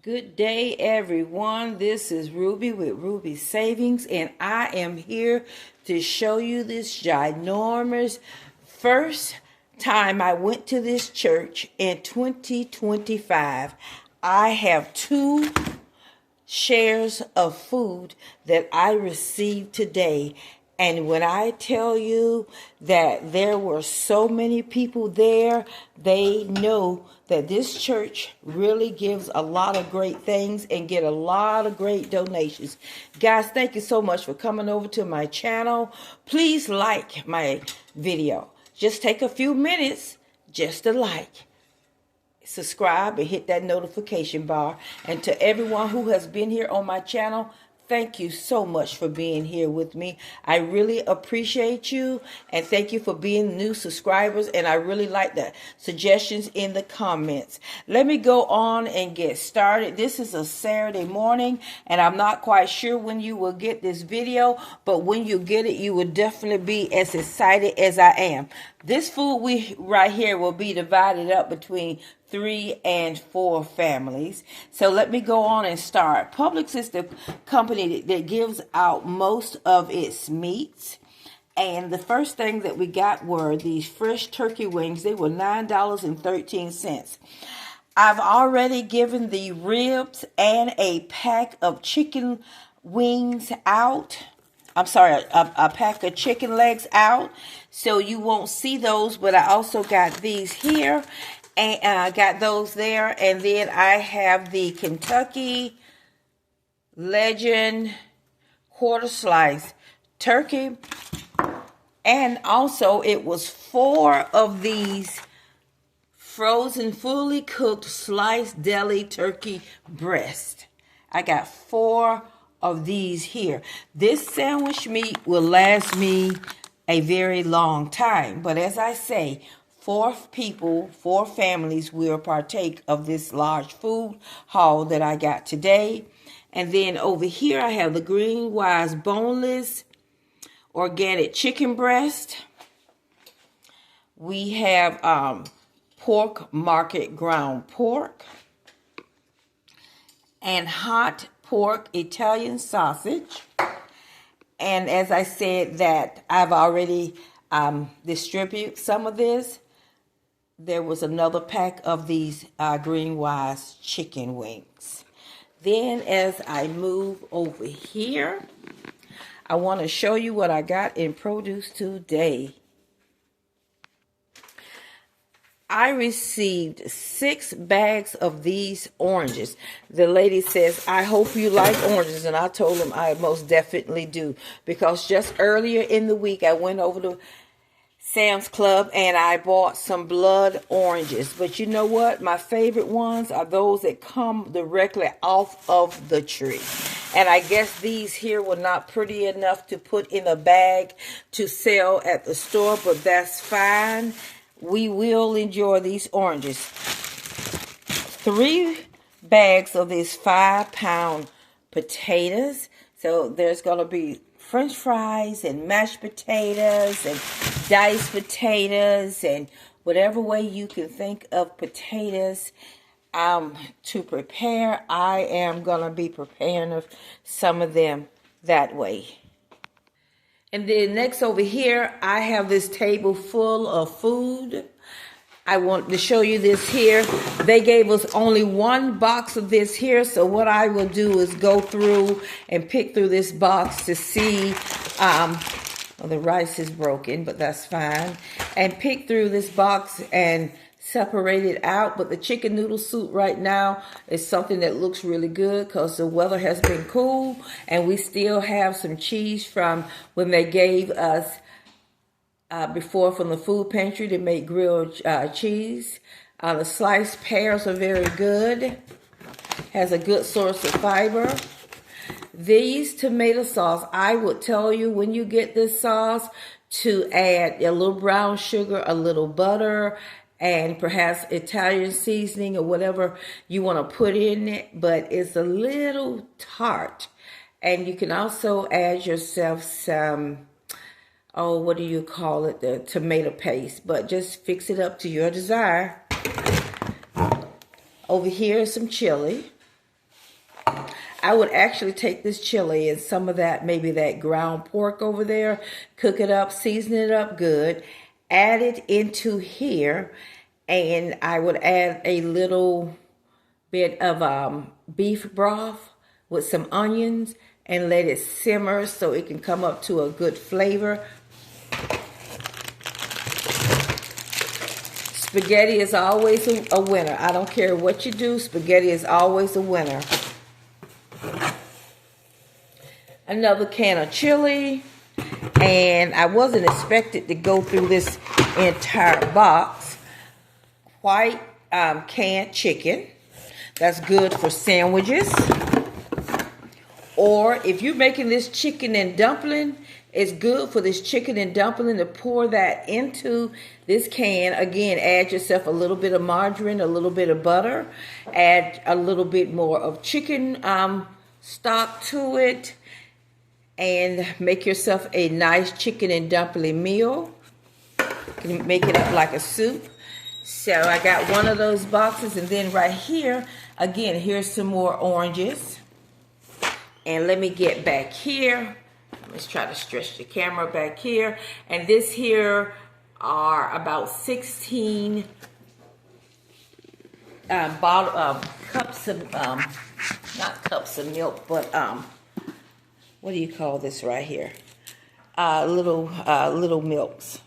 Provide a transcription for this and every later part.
Good day, everyone. This is Ruby with Ruby Savings, and I am here to show you this ginormous first time I went to this church in 2025. I have 2 shares of food that I received today. And when I tell you that there were so many people there, they know that this church really gives a lot of great things and get a lot of great donations. Guys, thank you so much for coming over to my channel. Please like my video. Just take a few minutes just to like. Subscribe and hit that notification bar. And to everyone who has been here on my channel, thank you so much for being here with me. I really appreciate you, and thank you for being new subscribers, and I really like the suggestions in the comments. Let me go on and get started. This is a Saturday morning, and I'm not quite sure when you will get this video, but when you get it, you will definitely be as excited as I am. This food right here will be divided up between 3 and 4 families. So let me go on and start. Publix is the company that gives out most of its meats. And the first thing that we got were these fresh turkey wings. They were $9.13. I've already given the ribs and a pack of chicken wings out. I'm sorry, a pack of chicken legs out. So you won't see those, but I also got these here. And I got those there. And then I have the Kentucky Legend quarter slice turkey. And also it was 4 of these frozen, fully cooked sliced deli turkey breast. I got 4 of these here. This sandwich meat will last me a very long time. But as I say, 4 people, 4 families will partake of this large food haul that I got today. And then over here I have the Green Wise boneless organic chicken breast. We have pork market ground pork and hot pork Italian sausage. And as I said that I've already distributed some of this, there was another pack of these Green Wise chicken wings. Then as I move over here, I want to show you what I got in produce today. I received 6 bags of these oranges. The lady says, I hope you like oranges. And I told them I most definitely do. Because just earlier in the week, I went over to Sam's Club and I bought some blood oranges. But you know what? My favorite ones are those that come directly off of the tree. And I guess these here were not pretty enough to put in a bag to sell at the store. But that's fine. We will enjoy these oranges. 3 bags of these 5-pound potatoes. So there's going to be French fries and mashed potatoes and diced potatoes and whatever way you can think of potatoes to prepare. I am going to be preparing some of them that way. And then next over here, I have this table full of food. I want to show you this here. They gave us only 1 box of this here. So what I will do is go through and pick through this box to see, well, the rice is broken, but that's fine. And pick through this box and separate it out. But the chicken noodle soup right now is something that looks really good because the weather has been cool. And we still have some cheese from when they gave us before from the food pantry to make grilled cheese. The sliced pears are very good. Has a good source of fiber. These tomato sauce, I would tell you when you get this sauce to add a little brown sugar, a little butter, and perhaps Italian seasoning or whatever you want to put in it. But it's a little tart. And you can also add yourself some, what do you call it? The tomato paste. But just fix it up to your desire. Over here is some chili. I would actually take this chili and some of that, maybe that ground pork over there, cook it up, season it up good, add it into here, and I would add a little bit of beef broth with some onions and let it simmer so it can come up to a good flavor. Spaghetti is always a winner. I don't care what you do, spaghetti is always a winner. Another can of chili. And I wasn't expected to go through this entire box. White canned chicken. That's good for sandwiches. Or if you're making this chicken and dumpling, it's good for this chicken and dumpling to pour that into this can. Again, add yourself a little bit of margarine, a little bit of butter. Add a little bit more of chicken stock to it. And make yourself a nice chicken and dumpling meal. You can make it up like a soup. So I got one of those boxes. And then right here, again, here's some more oranges. And let me get back here. Let's try to stretch the camera back here. And this here are about 16 cups of, not cups of milk, but what do you call this right here? Little milks.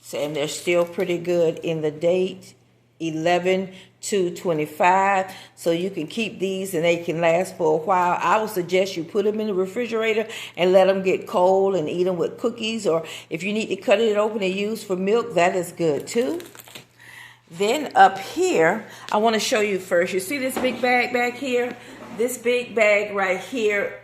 So, and they're still pretty good in the date, 11/2/25. So you can keep these and they can last for a while. I would suggest you put them in the refrigerator and let them get cold and eat them with cookies. Or if you need to cut it open and use for milk, that is good too. Then up here, I want to show you first. You see this big bag back here? This big bag right here,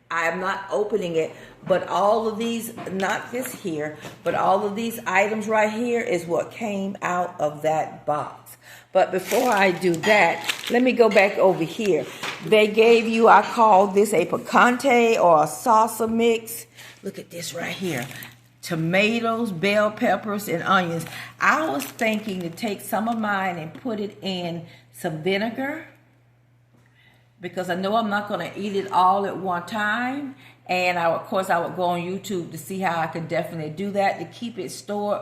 I'm not opening it, but all of these, not this here, but all of these items right here is what came out of that box. But before I do that, let me go back over here. They gave you, I call this a picante or a salsa mix. Look at this right here. Tomatoes, bell peppers, and onions. I was thinking to take some of mine and put it in some vinegar, because I know I'm not going to eat it all at one time. And of course, I would go on YouTube to see how I could definitely do that to keep it stored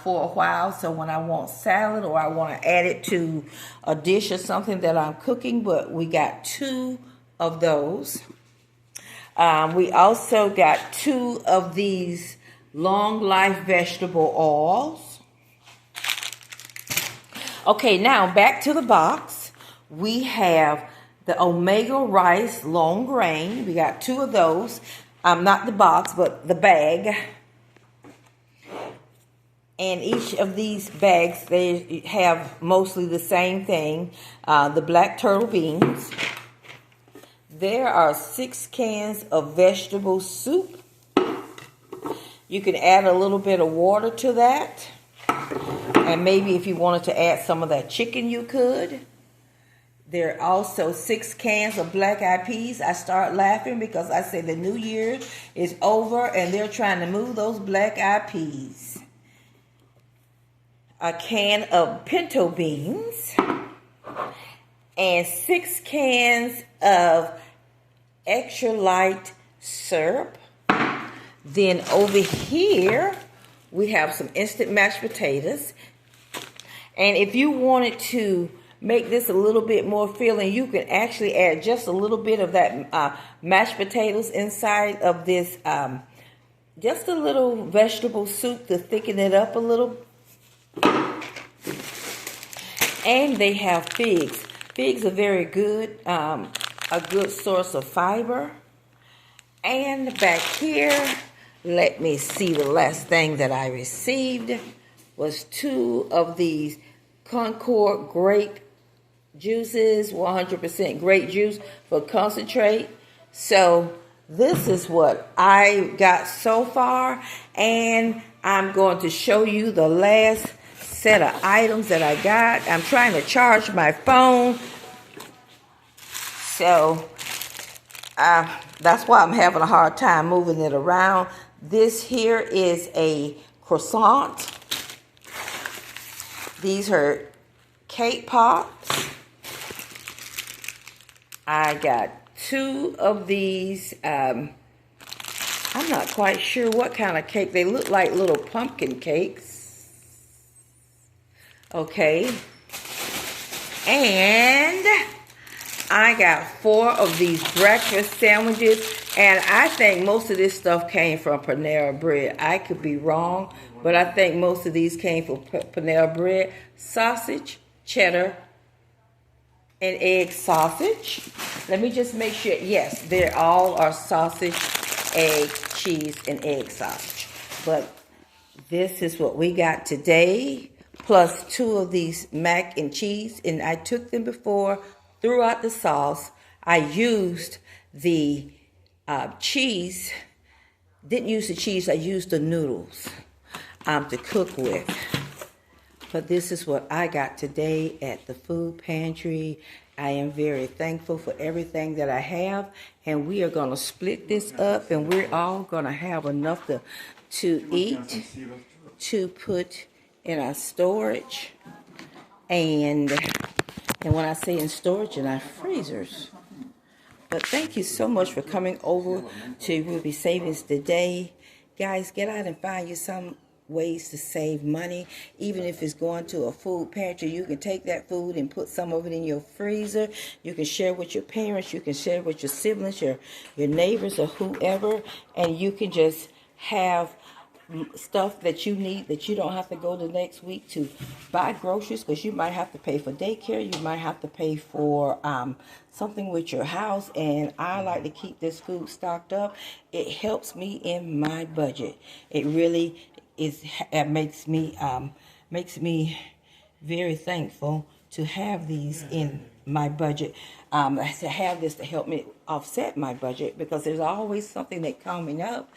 for a while. So when I want salad or I want to add it to a dish or something that I'm cooking. But we got 2 of those. We also got 2 of these long life vegetable oils. Okay, now back to the box. We have the Omega Rice Long Grain. We got 2 of those. Not the box, but the bag. And each of these bags, they have mostly the same thing. The black turtle beans. There are 6 cans of vegetable soup. You can add a little bit of water to that. And maybe if you wanted to add some of that chicken, you could. There are also 6 cans of black eyed peas. I start laughing because I say the new year is over and they're trying to move those black eyed peas. A can of pinto beans. And 6 cans of extra light syrup. Then over here, we have some instant mashed potatoes. And if you wanted to make this a little bit more filling, you can actually add just a little bit of that mashed potatoes inside of this, just a little vegetable soup to thicken it up a little. And they have figs. Figs are very good, a good source of fiber. And back here, let me see, the last thing that I received was 2 of these Concord grape juices, 100% grape juice for concentrate. So this is what I got so far, and I'm going to show you the last set of items that I got. I'm trying to charge my phone, so that's why I'm having a hard time moving it around. This here is a croissant. These are cake pops. I got 2 of these, I'm not quite sure what kind of cake. They look like little pumpkin cakes. Okay. And I got 4 of these breakfast sandwiches. And I think most of this stuff came from Panera Bread. I could be wrong, but I think most of these came from Panera Bread. Sausage, cheddar, and egg sausage. Let me just make sure. Yes, they all are sausage, egg, cheese, and egg sausage. But this is what we got today, plus 2 of these mac and cheese. And I took them before, threw out the sauce. I used the cheese. Didn't use the cheese. I used the noodles to cook with. But this is what I got today at the food pantry. I am very thankful for everything that I have. And we are going to split this up. And we're all going to have enough to eat, to put in our storage. And when I say in storage, in our freezers. But thank you so much for coming over to Ruby Savings today. Guys, get out and find you some ways to save money. Even if it's going to a food pantry, you can take that food and put some of it in your freezer. You can share with your parents. You can share with your siblings, your neighbors, or whoever. And you can just have stuff that you need, that you don't have to go the next week to buy groceries, because you might have to pay for daycare, you might have to pay for something with your house. And I like to keep this food stocked up. It helps me in my budget. It really is. It makes me very thankful to have these in my budget, to have this to help me offset my budget, because there's always something that coming up.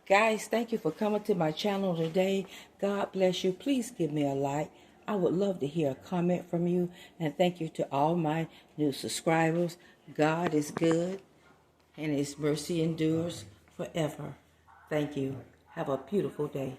Guys, thank you for coming to my channel today. God bless you. Please give me a like. I would love to hear a comment from you. And thank you to all my new subscribers. God is good, and His mercy endures forever. Thank you. Have a beautiful day.